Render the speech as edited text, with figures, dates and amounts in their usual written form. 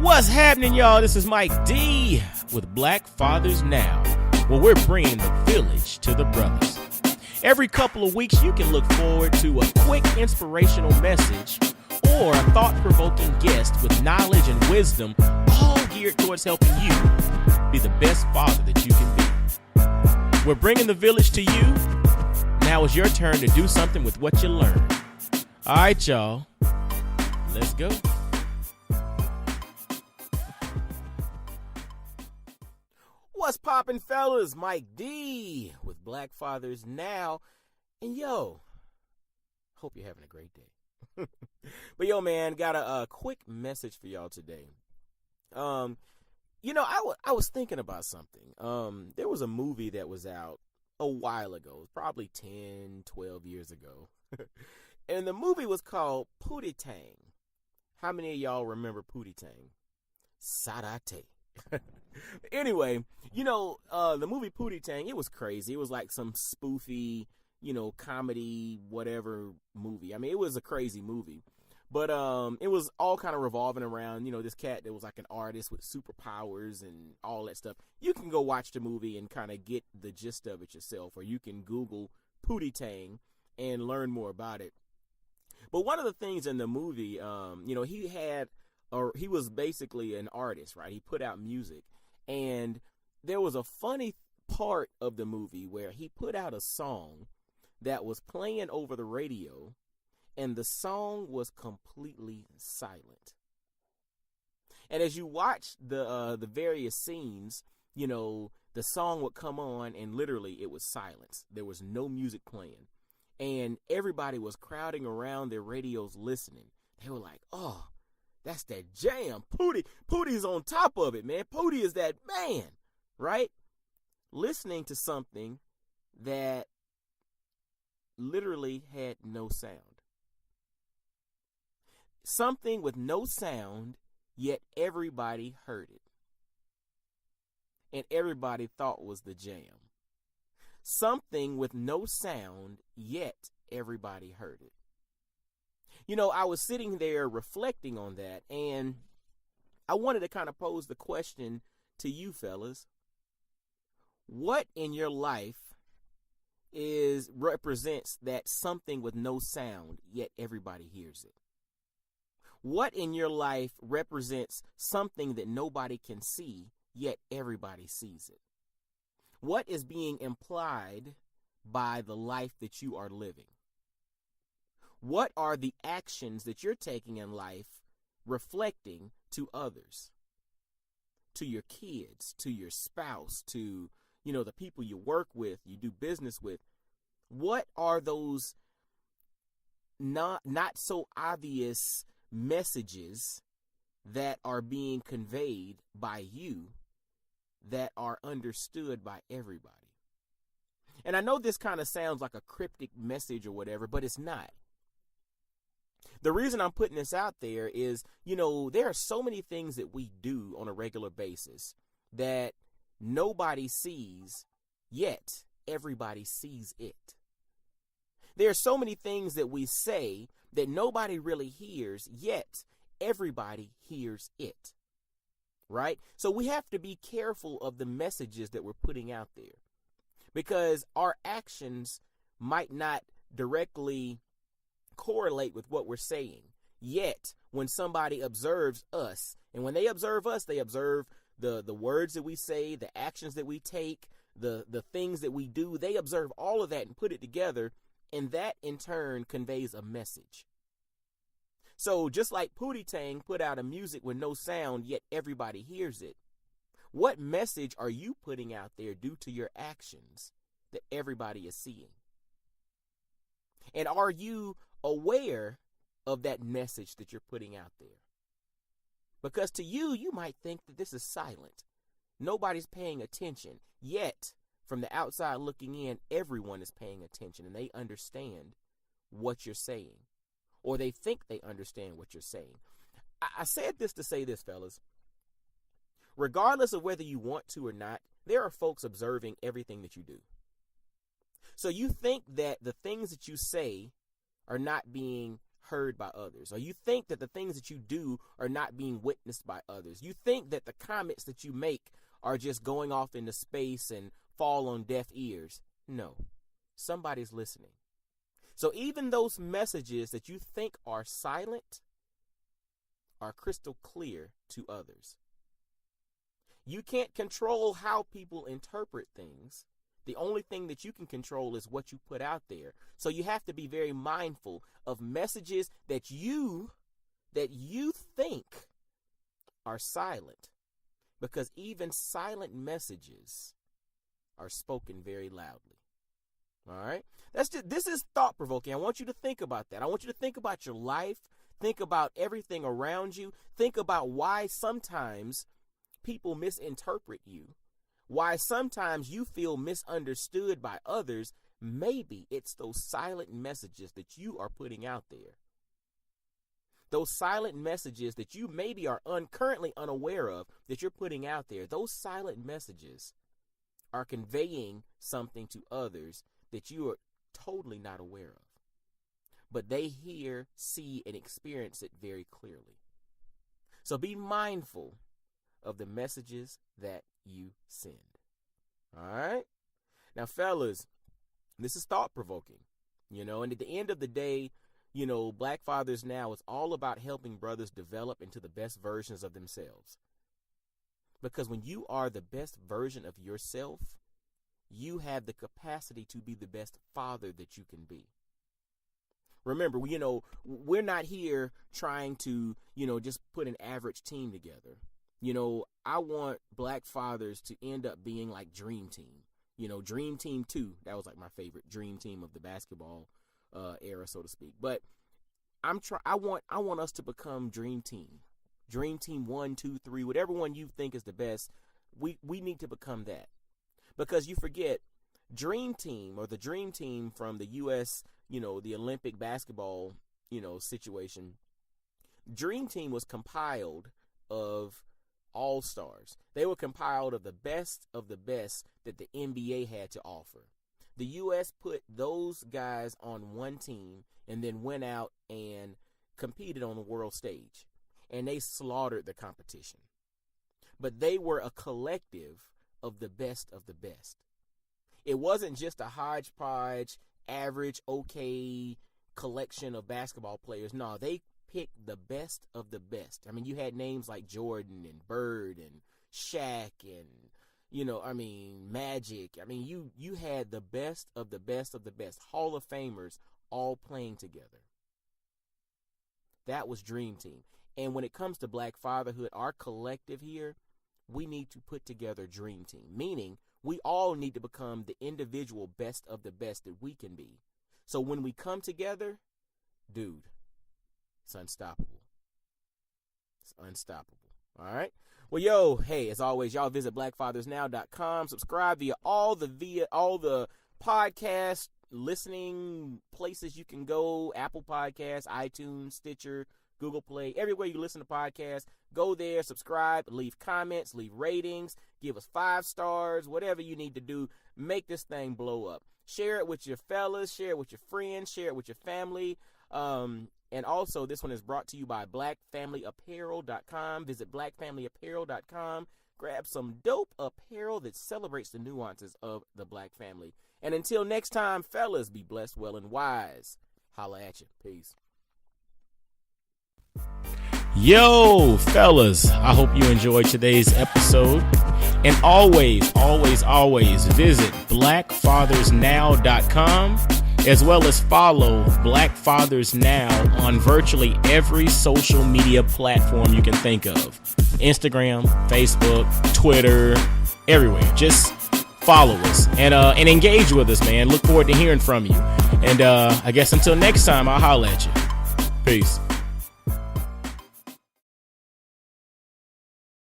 What's happening, y'all? This is Mike D with Black Fathers Now, where we're bringing the village to the brothers. Every couple of weeks, you can look forward to a quick inspirational message or a thought-provoking guest with knowledge and wisdom, all geared towards helping you be the best father that you can be. We're bringing the village to you. Now it's your turn to do something with what you learned. All right, y'all. Let's go. What's poppin', fellas? Mike D with Black Fathers Now. And yo, hope you're having a great day. But yo, man, got a quick message for y'all today. I was thinking about something. There was a movie that was out a while ago, probably 10, 12 years ago. And the movie was called Pootie Tang. How many of y'all remember Pootie Tang? Sarate. Anyway, the movie Pootie Tang, it was crazy. It was like some spoofy, comedy, whatever movie. I mean, it was a crazy movie. But it was all kind of revolving around, this cat that was like an artist with superpowers and all that stuff. You can go watch the movie and kind of get the gist of it yourself, or you can Google Pootie Tang and learn more about it. But one of the things in the movie, he was basically an artist, right? He put out music. And there was a funny part of the movie where he put out a song that was playing over the radio, and the song was completely silent. And as you watch the various scenes, the song would come on, and literally it was silence. There was no music playing. And everybody was crowding around their radios listening. They were like, oh, that's that jam. Pootie's on top of it, man. Pootie is that man, right? Listening to something that literally had no sound. Something with no sound, yet everybody heard it. And everybody thought was the jam. Something with no sound, yet everybody heard it. I was sitting there reflecting on that, and I wanted to kind of pose the question to you fellas. What in your life represents that something with no sound, yet everybody hears it? What in your life represents something that nobody can see, yet everybody sees it? What is being implied by the life that you are living? What are the actions that you're taking in life reflecting to others, to your kids, to your spouse, to, the people you work with, you do business with? What are those not so obvious messages that are being conveyed by you that are understood by everybody? And I know this kind of sounds like a cryptic message or whatever, but it's not. The reason I'm putting this out there is, there are so many things that we do on a regular basis that nobody sees, yet everybody sees it. There are so many things that we say that nobody really hears, yet everybody hears it. Right? So we have to be careful of the messages that we're putting out there, because our actions might not directly correlate with what we're saying. Yet, when somebody observes us, and when they observe us, they observe the words that we say, the actions that we take, the things that we do. They observe all of that and put it together, and that in turn conveys a message. So just like Pootie Tang put out a music with no sound, yet everybody hears it, what message are you putting out there due to your actions that everybody is seeing? And are you aware of that message that you're putting out there? Because to you, you might think that this is silent. Nobody's paying attention. Yet, from the outside looking in, everyone is paying attention, and they understand what you're saying. Or they think they understand what you're saying. I said this to say this, fellas. Regardless of whether you want to or not, there are folks observing everything that you do. So you think that the things that you say are not being heard by others, or you think that the things that you do are not being witnessed by others. You think that the comments that you make are just going off into space and fall on deaf ears. No, somebody's listening. So even those messages that you think are silent are crystal clear to others. You can't control how people interpret things. The only thing that you can control is what you put out there. So you have to be very mindful of messages that you think are silent, because even silent messages are spoken very loudly. All right? This is thought-provoking. I want you to think about that. I want you to think about your life. Think about everything around you. Think about why sometimes people misinterpret you. Why sometimes you feel misunderstood by others. Maybe it's those silent messages that you are putting out there. Those silent messages that you maybe are currently unaware of that you're putting out there. Those silent messages are conveying something to others that you are totally not aware of. But they hear, see, and experience it very clearly. So be mindful of the messages that you send. All right? Now, fellas, this is thought-provoking, and at the end of the day, Black Fathers Now is all about helping brothers develop into the best versions of themselves. Because when you are the best version of yourself, you have the capacity to be the best father that you can be. Remember, we're not here trying to, just put an average team together. I want Black fathers to end up being like Dream Team. Dream Team 2, that was like my favorite Dream Team of the basketball era, so to speak. But I want us to become Dream Team. Dream Team 1, 2, 3, whatever one you think is the best, we need to become that. Because you forget, Dream Team, or the Dream Team from the U.S., the Olympic basketball, situation, Dream Team was compiled of all-stars. They were compiled of the best that the NBA had to offer. The U.S. put those guys on one team and then went out and competed on the world stage. And they slaughtered the competition. But they were a collective of the best of the best. It wasn't just a hodgepodge, average, okay collection of basketball players. No, they picked the best of the best. I mean, you had names like Jordan and Bird and Shaq and, Magic. I mean, you had the best of the best of the best. Hall of Famers all playing together. That was Dream Team. And when it comes to Black fatherhood, our collective here, we need to put together Dream Team. Meaning, we all need to become the individual best of the best that we can be. So when we come together, dude, it's unstoppable. It's unstoppable. All right? Well, hey, as always, y'all visit blackfathersnow.com. Subscribe via all the podcast listening places you can go. Apple Podcasts, iTunes, Stitcher, Google Play, everywhere you listen to podcasts. Go there, subscribe, leave comments, leave ratings, give us 5 stars, whatever you need to do. Make this thing blow up. Share it with your fellas, share it with your friends, share it with your family. And also, this one is brought to you by blackfamilyapparel.com. Visit blackfamilyapparel.com. Grab some dope apparel that celebrates the nuances of the Black family. And until next time, fellas, be blessed, well, and wise. Holla at you. Peace. Yo, fellas, I hope you enjoyed today's episode. And always, always, always visit blackfathersnow.com, as well as follow Black Fathers Now on virtually every social media platform you can think of. Instagram, Facebook, Twitter, everywhere. Just follow us and engage with us, man. Look forward to hearing from you. And I guess until next time, I'll holla at you. Peace.